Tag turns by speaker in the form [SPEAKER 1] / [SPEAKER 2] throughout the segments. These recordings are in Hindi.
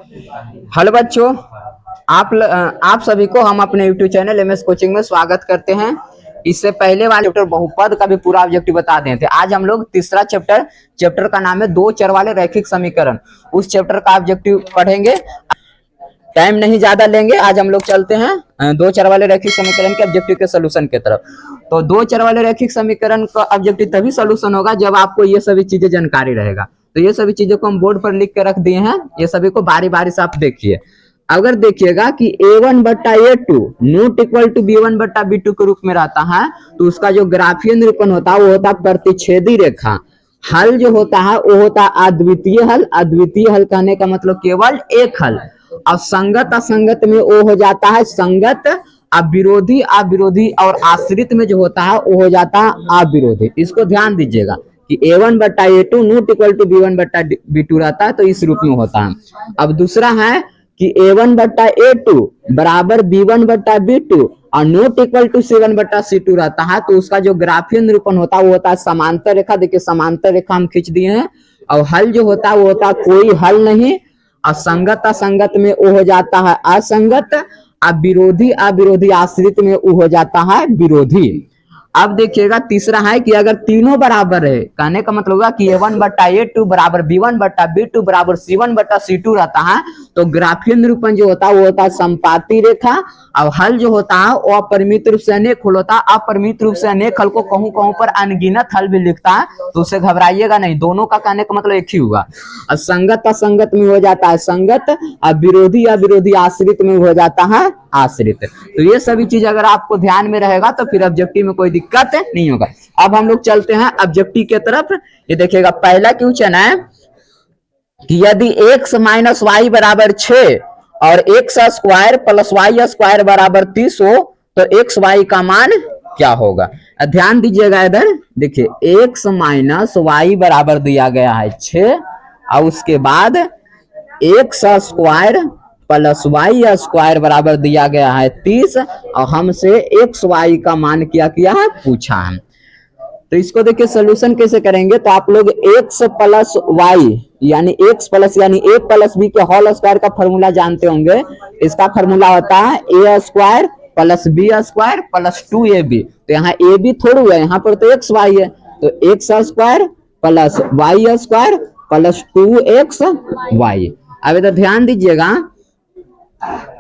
[SPEAKER 1] हेलो बच्चों, आप सभी को हम अपने YouTube चैनल एमएस कोचिंग में स्वागत करते हैं। इससे पहले वाले चैप्टर बहुपद का भी पूरा ऑब्जेक्टिव बता देते हैं। आज हम लोग तीसरा चैप्टर का नाम है दो चर वाले रैखिक समीकरण। उस चैप्टर का ऑब्जेक्टिव पढ़ेंगे। टाइम नहीं ज्यादा लेंगे, आज हम लोग चलते हैं दो चर वाले रैखिक समीकरण के ऑब्जेक्टिव के सोल्यूशन की तरफ। तो दो चर वाले रैखिक समीकरण का ऑब्जेक्टिव तभी सोल्यूशन होगा जब आपको ये सभी चीजें जानकारी रहेगा। तो ये सभी चीजों को हम बोर्ड पर लिख के रख दिए हैं, ये सभी को बारी बारी से आप देखिए। अगर देखिएगा कि a1 बट्टा a2 not equal to b1 बट्टा b2 के रूप में रहता है, तो उसका जो ग्राफीय निरूपण होता है वो होता है प्रतिच्छेदी रेखा। हल जो होता है वो होता है अद्वितीय हल। अद्वितीय हल कहने का मतलब केवल एक हल। अब संगत असंगत में वो हो जाता है संगत, अब विरोधी अविरोधी और आश्रित में जो होता है वो हो जाता है अविरोधी। इसको ध्यान दीजिएगा कि a1 बट्टा a2 not equal to b1 बट्टा b2 रहता है, तो इस रूप में होता है। अब दूसरा है कि a1 बट्टा a2 बराबर b1 बट्टा b2 और नॉट इक्वल टू c1 बट्टा c2 रहता है, तो उसका जो ग्राफीय निरूपण होता है वो होता है समांतर रेखा। देखिए समांतर रेखा हम खींच दिए हैं। और हल जो होता है वो होता है कोई हल नहीं। और संगत असंगत में वो हो जाता है असंगत। अब विरोधी अविरोधी आश्रित में वो हो जाता है विरोधी। अब देखिएगा तीसरा है कि अगर तीनों बराबर है, कहने का मतलब होगा कि a1 बट्टा a2 बराबर b1 बट्टा b2 बराबर c1 बट्टा c2 रहता है, तो ग्राफीय निरूपण जो होता है वो होता है संपाती रेखा। और हल जो होता है वो अपरिमित रूप से अनेक हल होता है। अपरिमित रूप से अनेक हल को कहूं कहूं पर अनगिनत हल भी लिखता है, तो उसे घबराइएगा नहीं, दोनों का कहने का मतलब एक ही हुआ। और संगत असंगत में हो जाता है संगत, और विरोधी अविरोधी आश्रित में हो जाता है आश्रित। तो ये सभी चीज अगर आपको ध्यान में रहेगा तो फिर ऑब्जेक्टिव में कोई दिक्कत नहीं होगा। अब हम लोग चलते हैं ऑब्जेक्टिव की तरफ। ये देखिएगा पहला क्वेश्चन है कि यदि x माइनस वाई बराबर 6 और x square plus Y square बराबर 30 हो, तो x वाई का मान क्या होगा। ध्यान दीजिएगा इधर, देखिए x माइनस वाई बराबर दिया गया है 6 और उसके बाद x square plus Y square बराबर दिया गया है 30 और हमसे एक्स वाई का मान क्या किया है पूछा है। तो इसको देखिए सोल्यूशन कैसे करेंगे। तो आप लोग एक्स प्लस वाई यानी एक्स प्लस यानी ए प्लस बी के होल स्क्वायर का फॉर्मूला जानते होंगे। इसका फॉर्मूला होता है A square plus B square plus 2ab। तो यहाँ ए बी थोड़ा है, यहाँ पर तो एक्स वाई है, तो X square plus Y square plus 2x Y. अब इधर ध्यान दीजिएगा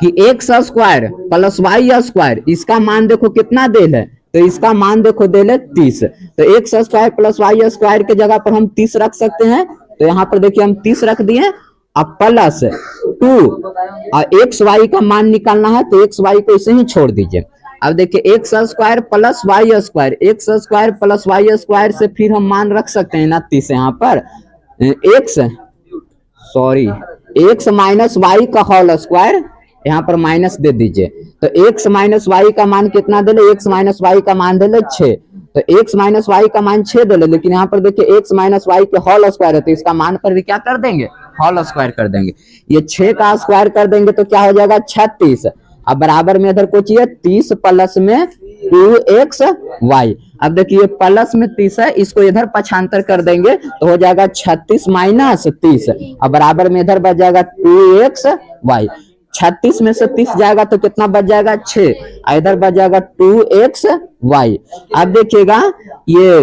[SPEAKER 1] कि X square plus Y square इसका मान देखो कितना देल है, तो इसका मान देखो देल है 30। तो X square plus Y square के जगह पर हम 30 रख सकते हैं। तो यहाँ पर देखिए हम 30 रख दिए और प्लस 2 और एक्स वाई का मान निकालना है, तो एक्स वाई को इसे ही छोड़ दीजिए। अब देखिए X square plus Y square, X square plus Y square से फिर हम मान रख सकते हैं ना 30 यहाँ पर एक्स माइनस वाई का होल स्क्वायर यहाँ पर माइनस दे दीजिए। तो x माइनस वाई का मान कितना दे ले, x माइनस वाई का मान दे ले 6। तो x माइनस वाई का मान 6 दे ले, लेकिन यहाँ पर देखिए x माइनस वाई के होल स्क्वायर है, तो इसका मान पर भी क्या कर देंगे, होल स्क्वायर कर देंगे। ये 6 का स्क्वायर कर देंगे तो क्या हो जाएगा 36। अब बराबर में इधर को चाहिए 30 प्लस में 2x वाई। अब देखिए प्लस में 30 है, इसको इधर पक्षांतर कर देंगे तो हो जाएगा 36 माइनस 30 और बराबर में इधर बच जाएगा 2x वाई। 36 में से 30 जाएगा तो कितना बच जाएगा 6, इधर बच जाएगा 2x वाई। अब देखिएगा ये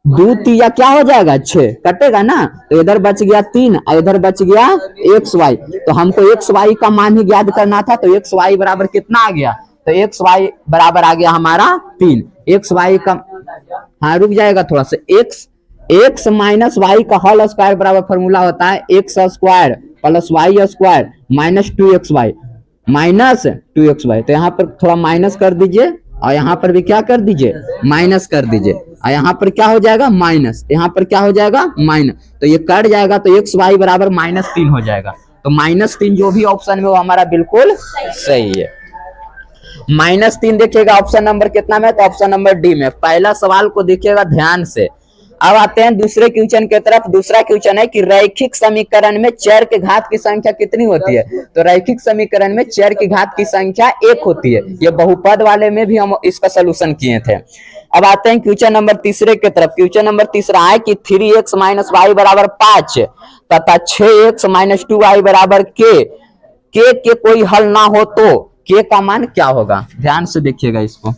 [SPEAKER 1] 2 3 क्या हो जाएगा 6 कटेगा ना, तो इधर बच गया 3 और इधर बच गया एक्स वाई। तो हमको एक्स वाई का मान ही ज्ञात करना था, तो एक्स वाई बराबर कितना आ गया, तो एक्स वाई बराबर आ गया हमारा 3। एक्स वाई का हाँ रुक जाएगा थोड़ा सा, एक्स माइनस वाई का होल स्क्वायर बराबर फॉर्मूला होता है X square plus Y square minus 2x Y minus 2x Y. तो यहाँ पर थोड़ा माइनस कर दीजिए और यहाँ पर भी क्या कर दीजिए माइनस कर दीजिए, और यहाँ पर क्या हो जाएगा माइनस, यहाँ पर क्या हो जाएगा माइनस, तो ये कट जाएगा तो एक्स वाई बराबर -3 हो जाएगा। तो -3 जो भी ऑप्शन में वो हमारा बिल्कुल सही है। -3 देखिएगा ऑप्शन नंबर कितना में, तो ऑप्शन नंबर डी में। पहला सवाल को देखिएगा ध्यान से। अब आते हैं दूसरे क्वेश्चन की तरफ। दूसरा क्वेश्चन है कि रैखिक समीकरण में चर के घात की संख्या कितनी होती है। तो रैखिक समीकरण में चर की घात की संख्या 1 होती है। ये बहुपद वाले में भी हम इसका सलूशन किए थे। अब आते हैं क्वेश्चन नंबर तीसरे की तरफ। क्वेश्चन नंबर तीसरा है कि 3x माइनस वाई बराबर 5 तथा 6x माइनस 2y बराबर के कोई हल ना हो तो के का मान क्या होगा। ध्यान से देखिएगा इसको।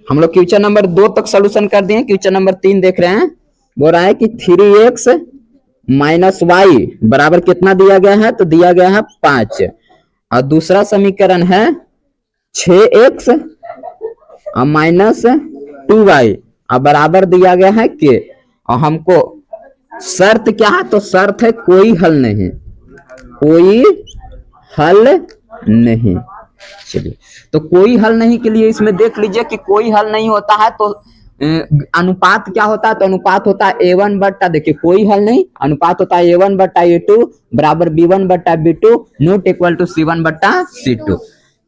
[SPEAKER 1] हम लोग क्वेश्चन नंबर 2 तक सोल्यूशन कर दिए। क्वेश्चन नंबर 3 देख रहे हैं। बोल रहा है कि 3x माइनस वाई बराबर कितना दिया गया है, तो दिया गया है 5। और दूसरा समीकरण है 6x माइनस 2y और बराबर दिया गया है के। और हमको शर्त क्या है, तो शर्त है कोई हल नहीं, कोई हल नहीं। चलिए, तो कोई हल नहीं के लिए इसमें देख लीजिए कि कोई हल नहीं होता है तो अनुपात क्या होता है, तो अनुपात होता है a1 बट्टा, देखिए कोई हल नहीं, अनुपात होता है a1 बट्टा a2 बराबर b1 बट्टा b2 not equal to c1 बट्टा c2।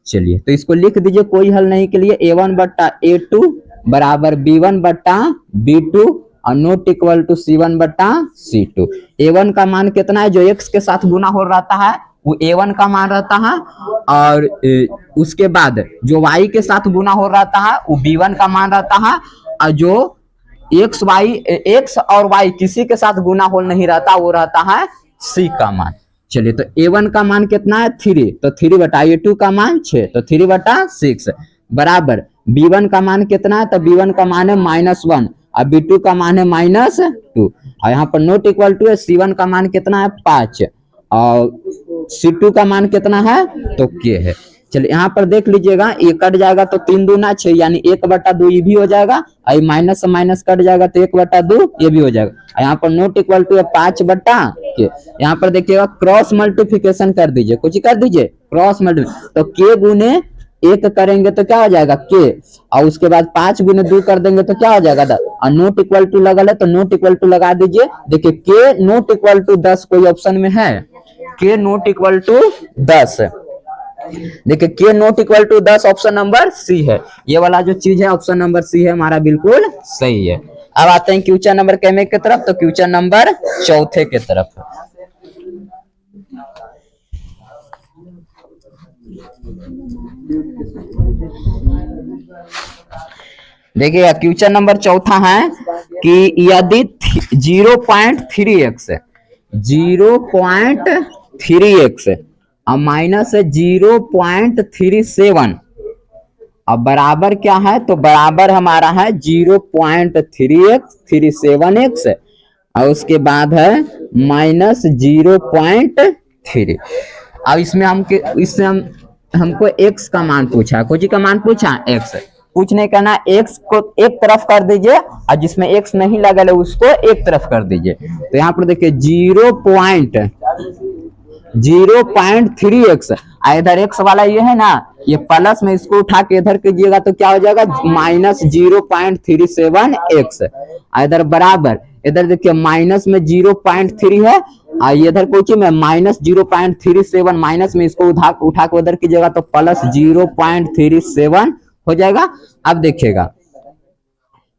[SPEAKER 1] चलिए, तो इसको लिख दीजिए कोई हल नहीं के लिए a1 बट्टा a2 बराबर b1 बट्टा b2 और नॉट इक्वल टू c1 बट्टा c2। a1 का मान कितना है, जो x के साथ गुना हो रहता है वो a1 का मान रहता है, और उसके बाद जो y के साथ गुना हो रहता है वो b1 का मान रहता है, और जो x और y किसी के साथ गुना हो नहीं रहता वो रहता है c का मान। चलिए, तो a1 का मान कितना है 3, तो 3 बटा a2 का मान 6, तो 3 बटा 6 बराबर b1 का मान कितना है, तो b1 का मान है -1 और b2 का मान है -2 और यहाँ पर नॉट इक्वल टू है। c1 का मान कितना है 5 और c2 का मान कितना है, तो k है। चलिए, यहाँ पर देख लीजिएगा, ये कट जाएगा तो 3 दूना 6 यानी 1/2 ये भी हो जाएगा, और माइनस से माइनस कट जाएगा तो 1/2 ये भी हो जाएगा। यहाँ पर नॉट इक्वल टू है 5 बट्टा के। यहाँ पर देखिएगा क्रॉस मल्टीप्लिकेशन कर दीजिए, कुछ कर दीजिए क्रॉस मल्टीप्लिकेशन, तो के गुने 1 करेंगे तो क्या हो जाएगा के, और उसके बाद 5 गुने 2 कर देंगे तो क्या हो जाएगा 10, और नॉट इक्वल टू लगल है तो नॉट इक्वल टू लगा दीजिए। देखिए के नॉट इक्वल टू 10 कोई ऑप्शन में है, के नॉट इक्वल टू 10, देखिए के not equal to 10 option number C है। ये वाला जो चीज है ऑप्शन नंबर सी है हमारा, बिल्कुल सही है। अब आते हैं क्वेश्चन नंबर केमे की तरफ, तो क्वेश्चन नंबर 4 की तरफ। देखिए क्वेश्चन नंबर 4 है कि यदि 0.3x और माइनस 0.37 अब बराबर क्या है, तो बराबर हमारा है 0.3x और उसके बाद है -0.3। अब इसमें हमको x का मान पूछा, कोई का मान पूछा x, कुछ नहीं करना, x को एक तरफ कर दीजिए और जिसमें x नहीं लगा है उसको एक तरफ कर दीजिए। तो यहाँ पर देखिए 0.3x, इधर x वाला ये है ना, ये प्लस में इसको उठा के इधर कीजिएगा तो क्या हो जाएगा -0.37x, इधर बराबर, इधर देखिए माइनस में 0.3 है और इधर कुछ में -0.37 माइनस में इसको उठा के उधर कीजिएगा तो प्लस 0.37 हो जाएगा। अब देखिएगा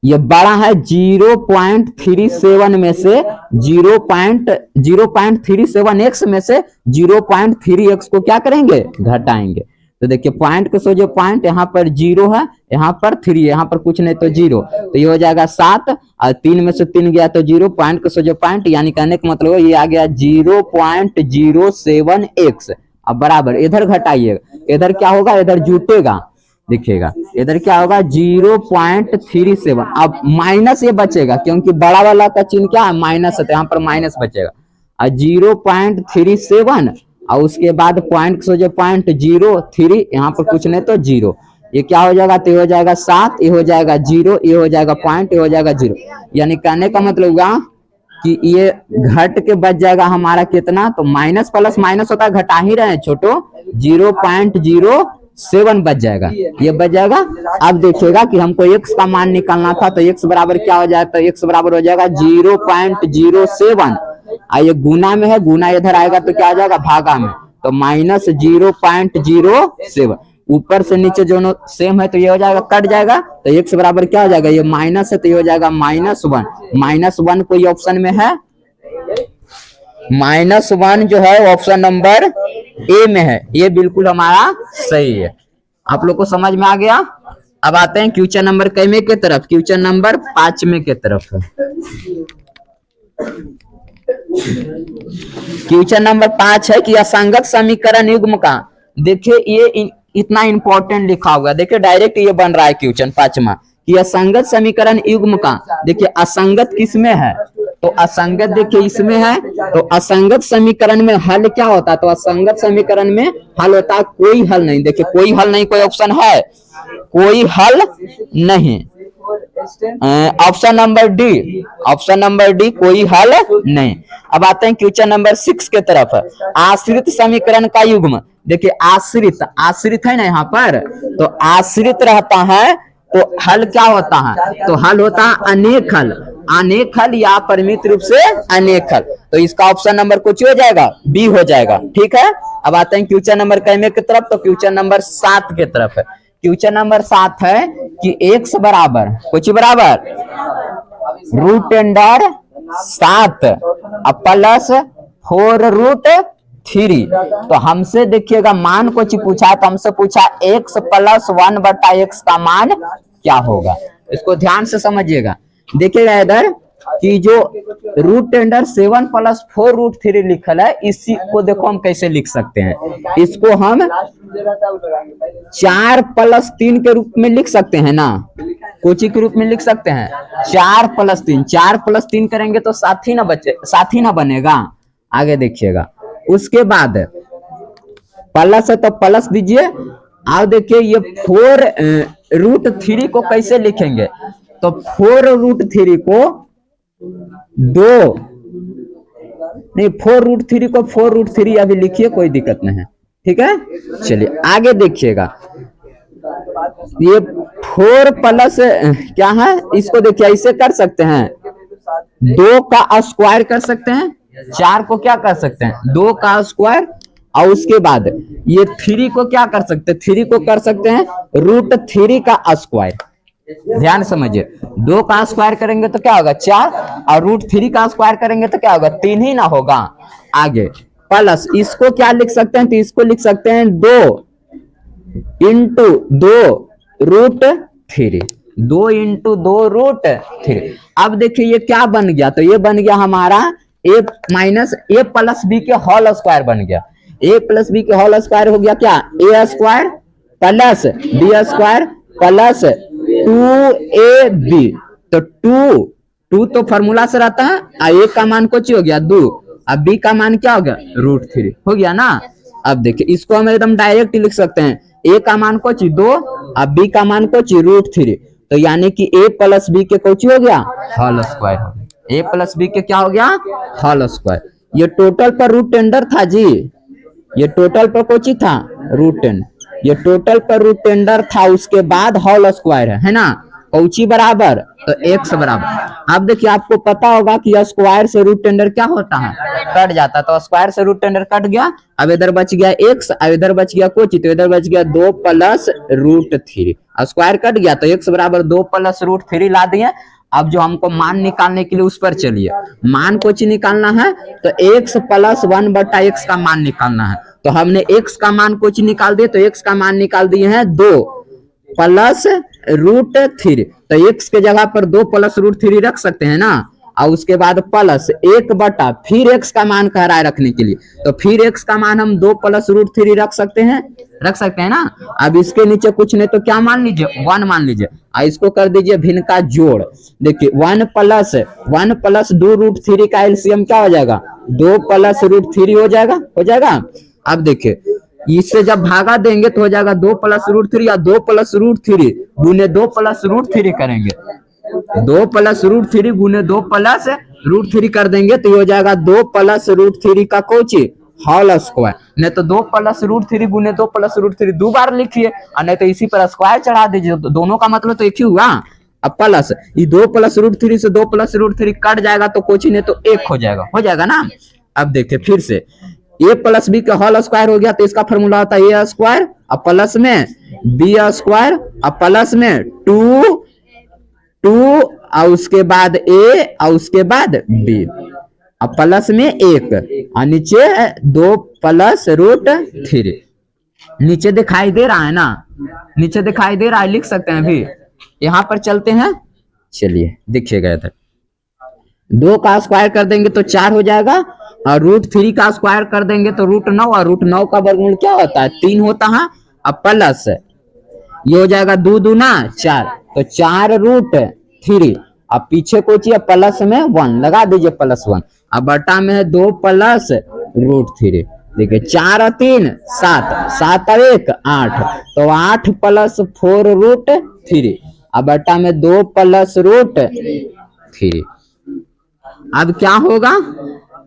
[SPEAKER 1] ये बड़ा है 0.37 में से 0.37x में से 0.3x को क्या करेंगे, घटाएंगे। तो देखिए पॉइंट के सो जो पॉइंट यहाँ पर 0 है, यहाँ पर 3 है, यहाँ पर कुछ नहीं तो 0, तो ये हो जाएगा 7 और 3 में से 3 गया तो 0, पॉइंट के सो जो पॉइंट यानी कहने का मतलब ये आ गया 0.07x। अब बराबर इधर घटाइएगा, इधर क्या होगा, इधर जुटेगा, देखिएगा इधर क्या होगा 0.37। अब माइनस ये बचेगा क्योंकि बड़ा वाला का चिन्ह क्या है, माइनस है, तो यहाँ पर माइनस बचेगा और 0.37 और उसके बाद पॉइंट से जो पॉइंट 0.3 यहाँ पर कुछ नहीं तो 0, ये क्या हो जाएगा, तो ये हो जाएगा 7, ये हो जाएगा 0, ये हो जाएगा पॉइंट, ये हो जाएगा 0। यानी कहने का मतलब हुआ कि ये घट के बच जाएगा हमारा कितना, तो माइनस प्लस माइनस होता है, घटा ही रहे हैं छोटो, 0.07 बच जाएगा, ये बच जाएगा। अब देखिएगा कि हमको x का मान निकालना था, तो x बराबर क्या हो जाएगा, तो x बराबर हो जाएगा 0.07, ये गुना में है, गुना इधर आएगा तो क्या आ जाएगा, भागा में, तो -0.07, ऊपर से नीचे दोनों सेम है तो ये हो जाएगा, कट जाएगा, तो x बराबर क्या हो जाएगा, ये माइनस है तो ये हो जाएगा -1 कोई ऑप्शन में है, -1 जो है ऑप्शन नंबर ए में है, ये बिल्कुल हमारा सही है। आप लोग को समझ में आ गया। अब आते हैं क्वेश्चन नंबर कैमे के तरफ, क्वेश्चन नंबर 5 के तरफ। क्वेश्चन नंबर 5 है कि असंगत समीकरण युग्म का, देखिए ये इतना इंपॉर्टेंट लिखा हुआ, देखिए डायरेक्ट ये बन रहा है क्वेश्चन 5वां कि असंगत समीकरण युग्म का, देखिए असंगत किसमें है, तो असंगत देखिए इसमें है, तो असंगत समीकरण में हल क्या होता है, तो असंगत समीकरण में हल होता है कोई हल नहीं। देखिए कोई हल नहीं, कोई ऑप्शन है, कोई हल नहीं। Option number D, option number D कोई हल नहीं। अब आते हैं क्वेश्चन नंबर 6 के तरफ। आश्रित समीकरण का युग्म, देखिए आश्रित, आश्रित है ना यहाँ पर, तो आश्रित रहता है तो हल क्या होता है, तो हल होता है अनेक हल, अनेक हल या परिमित रूप से अनेक हल। तो इसका ऑप्शन नंबर कुछ हो जाएगा, बी हो जाएगा। ठीक है, अब आते हैं क्वेश्चन नंबर कैमे की तरफ, तो क्वेश्चन नंबर 7 के तरफ है। क्वेश्चन नंबर 7 है कि x बराबर कुछ बराबर रूट अंडर 7 प्लस 4√3। तो हमसे देखिएगा मान कुछ पूछा, तो हमसे पूछा x प्लस 1/x का मान क्या होगा। इसको ध्यान से समझिएगा। देखिएगा इधर कि जो रूट अंडर 7 प्लस 4√3 लिखल है, इसी को देखो हम कैसे लिख सकते हैं, इसको हम 4 प्लस 3 के रूप में लिख सकते हैं ना, कोची के रूप में लिख सकते हैं 4 प्लस 3, 4 प्लस 3 करेंगे तो साथ ही ना बनेगा। आगे देखिएगा, उसके बाद प्लस है तो प्लस दीजिए। अब देखिए ये 4√3 को कैसे लिखेंगे, तो 4√3 को 2 नहीं, 4√3 को 4√3 अभी लिखिए, कोई दिक्कत नहीं है। ठीक है, चलिए आगे देखिएगा। ये 4 प्लस क्या है, इसको देखिए ऐसे कर सकते हैं, 2 का स्क्वायर कर सकते हैं, 4 को क्या कर सकते हैं 2 का स्क्वायर, और उसके बाद ये 3 को क्या कर सकते हैं, 3 को कर सकते हैं √3 का स्क्वायर। ध्यान समझिए, 2 का स्क्वायर करेंगे तो क्या होगा 4, और √3 का स्क्वायर करेंगे तो क्या होगा 3 ही ना होगा। आगे प्लस इसको क्या लिख सकते हैं, तो इसको लिख सकते हैं 2 इंटू 2√3, 2 इंटू 2√3। अब देखिए ये क्या बन गया, तो ये बन गया हमारा a minus a plus B के होल स्क्वायर बन गया। a प्लस बी के होल स्क्वायर हो गया क्या, a square plus b square plus 2ab। तो 2 तो फॉर्मूला से रहता है, a का मान कुछ हो गया 2, अब b का मान क्या हो गया √3 हो गया ना। अब देखिए इसको हम एकदम डायरेक्ट लिख सकते हैं, a का मान कुछ 2, अब b का मान कुछ √3। तो यानी कि a प्लस b के कुछ हो गया होल स्क्वायर हो गया, a प्लस b के क्या हो गया होल स्क्वायर। ये टोटल पर रूट अंडर था जी, ये टोटल पर कुछ था रूट अंडर, ये टोटल पर रूट अंडर था, उसके बाद होल स्क्वायर है ना, कौची बराबर तो x बराबर। अब देखिए आपको पता होगा कि स्क्वायर से रूट अंडर क्या होता है कट जाता, तो स्क्वायर से रूट अंडर कट गया, अब इधर बच गया x, अब इधर बच गया कुछ, तो इधर बच गया 2 प्लस √3, स्क्वायर कट गया तो x बराबर 2 प्लस √3 ला दिए। अब जो हमको मान निकालने के लिए उस पर चलिए, मान कुछ निकालना है तो x प्लस 1/x का मान निकालना है। तो हमने x का मान कुछ निकाल दिए, तो x का मान निकाल दिए हैं 2 प्लस √3, तो x के जगह पर 2 प्लस √3 रख सकते हैं ना, और उसके बाद प्लस 1 बटा फिर x का मान कह रहा है रखने के लिए, तो फिर x का मान हम 2 प्लस √3 रख सकते हैं ना। अब इसके नीचे कुछ नहीं तो क्या मान लीजिए 1 मान लीजिए, और इसको कर दीजिए भिन्न का जोड़। देखिए 1 प्लस 2√3 का एलसीएम क्या हो जाएगा 2 प्लस √3 हो जाएगा। अब देखिए इससे जब भागा देंगे तो हो जाएगा 2 प्लस √3, या 2 प्लस √3 गुने 2 प्लस √3 करेंगे, 2 प्लस √3 गुने 2 प्लस √3 कर देंगे तो हो जाएगा 2 प्लस √3 का कोची होल स्क्वायर। नहीं तो 2 प्लस √3 गुने 2 प्लस √3 दो बार लिखिए, और नहीं तो इसी पर स्क्वायर चढ़ा दीजिए, तो दोनों का मतलब तो एक ही हुआ। अब प्लस ये 2 प्लस √3 से 2 प्लस √3 कट जाएगा तो कोची नहीं तो 1 हो जाएगा ना। अब देखिए फिर से a प्लस बी का होल स्क्वायर हो गया, तो इसका फॉर्मूला होता है a स्क्वायर और प्लस में b स्क्वायर और प्लस में 2 और उसके बाद a और उसके बाद b। अब प्लस में 1 और नीचे 2 प्लस रूट 3। नीचे दिखाई दे रहा है ना, नीचे दिखाई दे रहा है, लिख सकते हैं अभी। यहाँ पर चलते हैं, चलिए देखिएगा इधर। 2 का स्क्वायर कर देंगे तो 4 हो जाएगा, और रूट 3 का स्क्वायर कर देंगे तो रूट 9, और रूट 9 का वर्गमूल क्या होता है 3 होता है। अब प्लस ये हो जाएगा 2 दूना 4, तो 4 रूट 3। अब पीछे को चाहिए प्लस में 1 लगा दीजिए +1। अब बटा में है 2 प्लस रूट 3। देखिए 4 और 3 7, 7 और 1 8, तो 8 प्लस 4 रूट 3। अब बटा में 2 प्लस रूट 3। अब क्या होगा,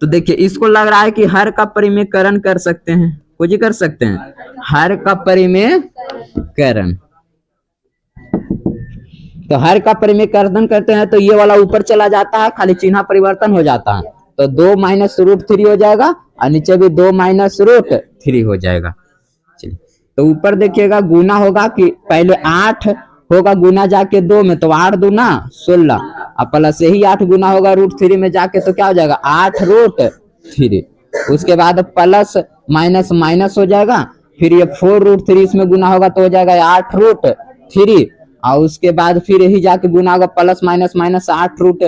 [SPEAKER 1] तो देखिए इसको लग रहा है कि हर का परिमेयकरण कर सकते हैं, कुछ ही कर सकते हैं, हर का परिमेयकरण। तो हर का परिमेयकरण करते हैं तो ये वाला ऊपर चला जाता है, खाली चिन्ह परिवर्तन हो जाता है, तो 2 माइनस रूट 3 हो जाएगा, और नीचे भी 2 माइनस रूट 3 हो जाएगा। चलिए तो ऊपर देखिएगा गुना होगा कि पहले 8 होगा गुना जाके 2 में, तो 8 दूना 16, अब प्लस से ही 8 गुना होगा रूट 3 में जाके, तो क्या हो जाएगा 8 रूट 3। उसके बाद प्लस माइनस माइनस हो जाएगा, फिर ये 4 रूट 3 इसमें गुना होगा तो हो जाएगा 8 रूट 3, और उसके बाद फिर यही जाके गुना होगा plus minus minus 8 root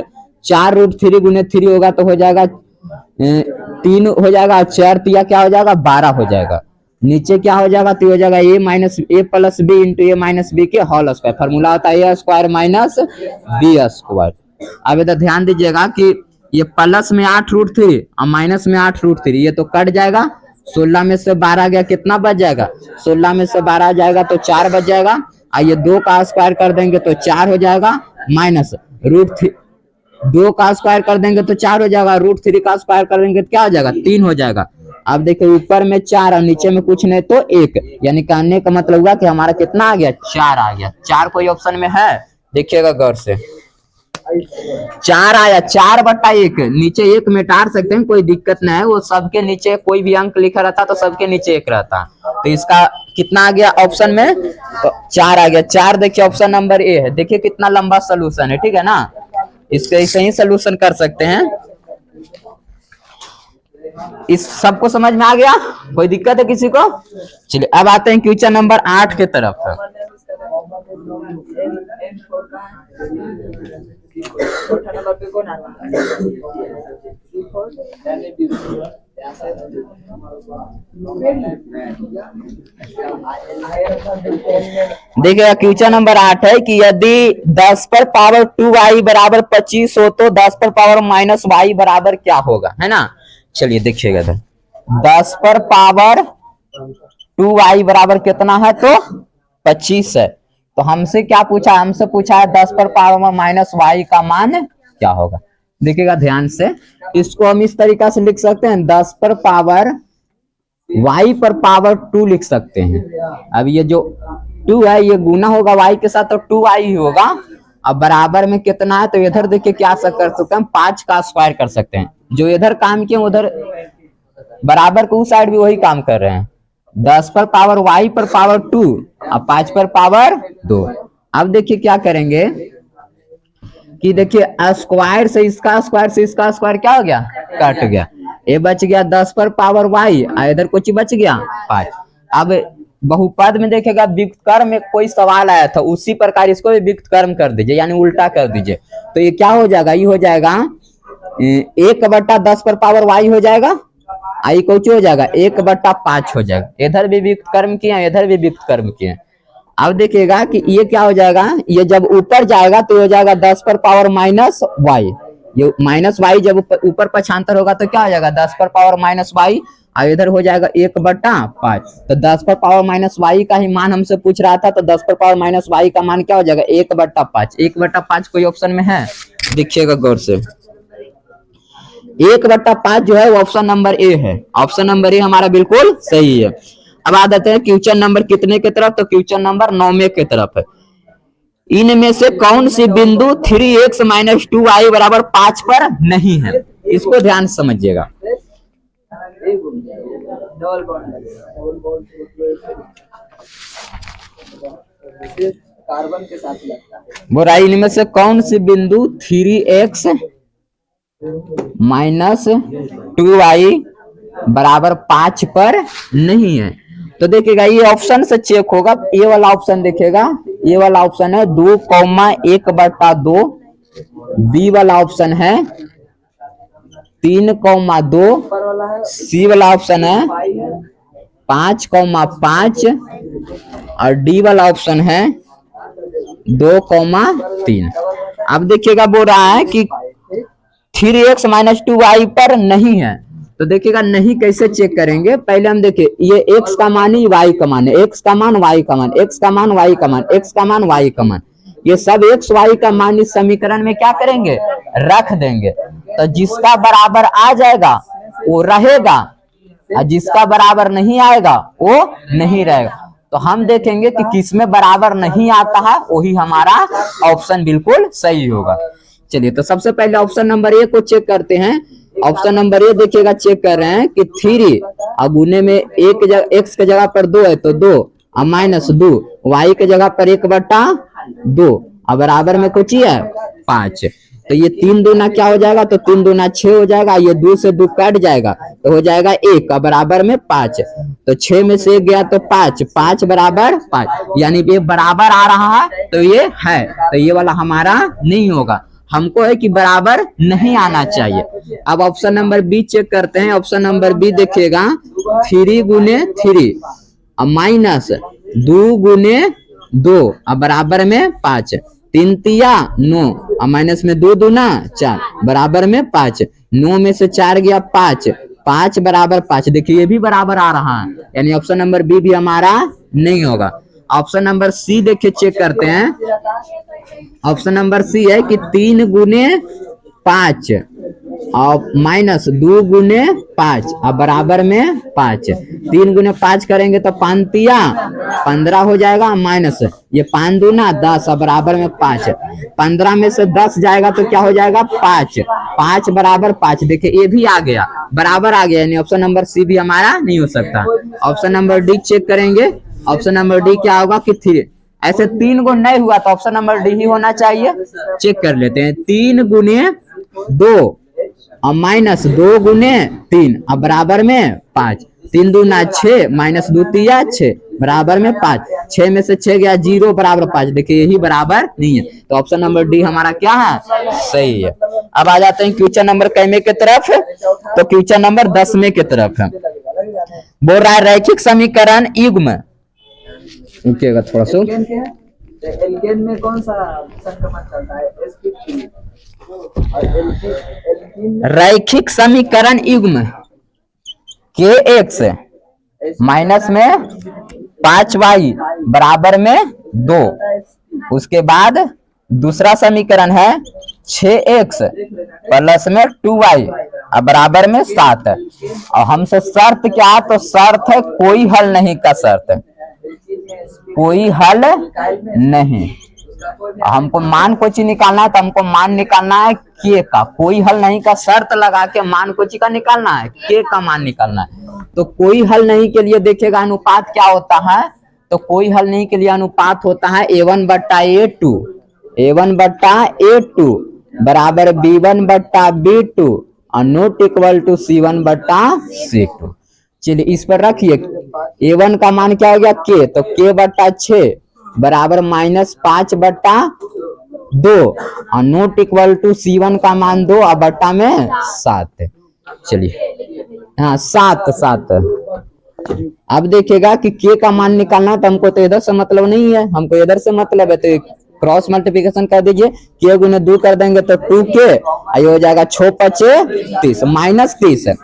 [SPEAKER 1] 4 root 3 गुने 3 होगा तो हो जाएगा 3 हो जाएगा, 4 तिया क्या हो जाएगा 12 हो जाएगा। नीचे क्या हो जाएगा, तो हो जाएगा a minus a plus B into A minus B के होल स्क्वायर। फॉर्मूला होता है a square minus B square. अब इधर ध्यान दीजिएगा कि ये प्लस में 8 रूट 3 और माइनस में 8 रूट 3, ये तो कट जाएगा। 16 में से 12 गया, कितना बच जाएगा, 16 में से 12 जाएगा तो 4 बच जाएगा, और ये 2 का स्क्वायर कर देंगे तो 4 हो जाएगा, माइनस रूट 2 का स्क्वायर कर देंगे तो 4 हो जाएगा, रूट 3 का स्क्वायर कर देंगे तो क्या हो जाएगा 3 हो जाएगा। अब देखिए ऊपर में 4 और नीचे में कुछ नहीं तो 1, यानी कहने का मतलब हुआ कि हमारा कितना आ गया 4 आ गया। 4 कोई ऑप्शन में है, देखिएगा गौर से, 4 आया, 4/1। नीचे 1 मिटा सकते हैं, कोई दिक्कत नहीं है, वो सबके नीचे कोई भी अंक लिखा रहता तो सबके नीचे 1 रहता। तो इसका कितना आ गया ऑप्शन में, तो 4 आ गया। 4 देखिए ऑप्शन नंबर ए है। देखिए कितना लंबा सोल्यूशन है, ठीक है ना, इसके ऐसे ही सोल्यूशन कर सकते हैं। इस सबको समझ में आ गया, कोई दिक्कत है किसी को। चलिए अब आते हैं क्वेश्चन नंबर 8 के तरफ। देखिए क्वेश्चन नंबर 8 है कि यदि 10 पर पावर 2y बराबर 25 हो तो 10 पर पावर माइनस y बराबर क्या होगा, है ना। चलिए देखिएगा, 10 पर पावर 2y बराबर कितना है, तो 25 है। तो हमसे क्या पूछा, हमसे पूछा है 10 पर पावर माइनस y का मान क्या होगा। देखिएगा ध्यान से, इसको हम इस तरीका से लिख सकते हैं, 10 पर पावर y पर पावर 2 लिख सकते हैं। अब ये जो 2 है ये गुना होगा y के साथ तो 2y ही होगा। अब बराबर में कितना है, तो इधर देखिए क्या कर सकते हैं, 5 का स्क्वायर कर सकते हैं। जो इधर काम किए उधर बराबर को उस साइड भी वही काम कर रहे हैं। 10 पर पावर y पर पावर 2 अब 5 पर पावर 2। अब देखिए क्या करेंगे कि देखिए स्क्वायर से इसका स्क्वायर से इसका स्क्वायर क्या हो गया, कट गया, ये बच गया 10 पर पावर y, इधर कुछ बच गया 5। अब बहुपद में देखेगा व्युत्क्रम में कोई सवाल आया था, उसी प्रकार इसको भी व्युत्क्रम कर दीजिए, यानी उल्टा कर दीजिए। तो ये क्या हो जाएगा, ये हो जाएगा 1/10 पर पावर y हो जाएगा, आई कुछ हो जाएगा 1/5 हो जाएगा। इधर भी व्युत्क्रम किए, इधर भी व्युत्क्रम किए। अब देखिएगा कि ये क्या हो जाएगा, ये जब ऊपर जाएगा तो हो जाएगा 10 पर पावर माइनस वाई। ये माइनस वाई जब ऊपर पक्षांतर होगा तो क्या हो जाएगा 10 पर पावर माइनस वाई, और इधर हो जाएगा 1/5। तो 10 पर पावर माइनस वाई का ही मान हमसे पूछ रहा था, तो 10 पर पावर माइनस वाई का मान क्या हो जाएगा 1/5। 1/5 कोई ऑप्शन में है, देखिएगा गौर से, 1/5 जो है वो ऑप्शन नंबर ए है। ऑप्शन नंबर ए हमारा बिल्कुल सही है। अब आ जाते हैं क्वेश्चन नंबर कितने के तरफ, तो क्वेश्चन नंबर 9 के तरफ है। इनमें से कौन सी बिंदु 3x - 2y बराबर 5 पर नहीं है, इसको ध्यान से समझिएगा। कार्बन के साथ लगता है। बोरा इनमें से कौन सी बिंदु 3x -2y बराबर 5 पर नहीं है। तो देखिएगा ये ऑप्शन से चेक होगा, ये वाला ऑप्शन देखेगा, ये वाला ऑप्शन है 2,1/2, बी वाला ऑप्शन है 3,2, सी वाला ऑप्शन है 5,5 और डी वाला ऑप्शन है 2,3। अब देखिएगा बोल रहा है कि 3x - 2y पर नहीं है। तो देखिएगा नहीं कैसे चेक करेंगे, पहले हम देखिए ये x का मान ही y का मान है, x का मान y का मान, x का मान y का मान, x का मान y का मान, ये सब x y का मान इस समीकरण में क्या करेंगे, रख देंगे। तो जिसका बराबर आ जाएगा वो रहेगा और जिसका बराबर नहीं आएगा वो नहीं रहेगा। तो हम देखेंगे कि किसमें बराबर नहीं आता है, वही हमारा ऑप्शन बिल्कुल सही होगा। चलिए तो सबसे पहले ऑप्शन नंबर ए को चेक करते हैं। ऑप्शन नंबर ए देखिएगा, चेक कर रहे हैं कि 3 और गुने में x के जगह पर 2 है तो 2 और -2, y के जगह पर 1/2 और बराबर में कुछ ही है 5। तो ये 3 दूना क्या हो जाएगा, तो 3 दूना 6 हो जाएगा, ये 2 से 2 कट जाएगा तो हो जाएगा 1 और बराबर में 5। तो 6 में से 1 गया तो 5, 5 बराबर 5, यानी ये बराबर आ रहा है तो ये है, तो ये वाला हमारा नहीं होगा। हमको है कि बराबर नहीं आना चाहिए। अब ऑप्शन नंबर बी चेक करते हैं। ऑप्शन नंबर बी देखिएगा 3 गुने 3 और -2 गुने 2 और बराबर में 5, 3 तिया 9 और माइनस में 2 दूना 4 बराबर में 5, 9 में से 4 गया 5, 5 बराबर 5। देखिए ये भी बराबर आ रहा है, यानी ऑप्शन नंबर बी भी हमारा नहीं होगा। ऑप्शन नंबर सी देखिए चेक करते हैं। ऑप्शन नंबर सी है कि 3 गुने 5 और -2 गुने 5 और बराबर में 5। 3 गुने 5 करेंगे तो 5 तिया 15 हो जाएगा, माइनस ये 5 दूना 10 और बराबर में 5। 15 में से 10 जाएगा तो क्या हो जाएगा 5, 5 बराबर 5। देखिए ये भी आ गया, बराबर आ गया, यानी ऑप्शन नंबर सी भी हमारा नहीं हो सकता। ऑप्शन नंबर डी चेक करेंगे। ऑप्शन नंबर डी क्या होगा कि 3, ऐसे 3 गो नहीं हुआ तो ऑप्शन नंबर डी ही होना चाहिए। चेक कर लेते हैं। 3 गुने 2 और -2 गुने 3 और बराबर में 5, 3 दूना 6 -2 तिया 6 बराबर में 5, 6 में से 6 गया 0 बराबर 5। देखिए यही बराबर नहीं है, तो ऑप्शन नंबर डी हमारा क्या है, सही है। अब आ जाते हैं क्वेश्चन नंबर कैमे के तरफ। तो क्वेश्चन नंबर 10वें के तरफ है। बोल रहा है रैखिक समीकरण युग्म, रुकिएगा थोड़ा सा,
[SPEAKER 2] एल्केन में कौन सा संक्रमण चलता है, sp3 और एल्कीन
[SPEAKER 1] रैखिक समीकरण युग्म kx माइनस में 5y बराबर में 2। उसके बाद दूसरा समीकरण है 6x प्लस में 2y और बराबर में 7। और हमसे शर्त क्या है, तो शर्त है कोई हल नहीं का शर्त, कोई हल नहीं। हमको मान को ची निकालना है, तो हमको मान निकालना है के का, कोई हल नहीं का शर्त लगा के मान को ची का निकालना है, के का मान निकालना है। तो कोई हल नहीं के लिए देखिएगा अनुपात क्या होता है, तो कोई हल नहीं के लिए अनुपात होता है a1/a2, a1/a2 बराबर b1/b2 और नॉट इक्वल टू c1/c2। चलिए इस पर रखिए, a1 का मान क्या हो गया k, तो k/6 बराबर -5/2 और नॉट इक्वल टू c1 का मान 2 और बट्टा में 7। चलिए हाँ 7। अब देखिएगा कि k का मान निकालना, तो हमको तो इधर से मतलब नहीं है, हमको इधर से मतलब है। तो क्रॉस मल्टीप्लिकेशन कर दीजिए, k गुने 2 कर देंगे तो 2k, ये हो जाएगा 6×5 = 30 -30।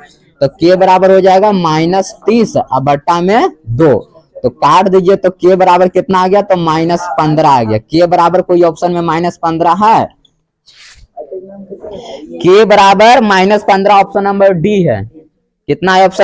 [SPEAKER 1] तो k बराबर हो जाएगा -30 और बट्टा में 2। तो काट दीजिए, तो k बराबर कितना आ गया, तो -15 आ गया। k बराबर कोई ऑप्शन में -15 है, k बराबर -15 ऑप्शन नंबर डी है। कितना है ऑप्शन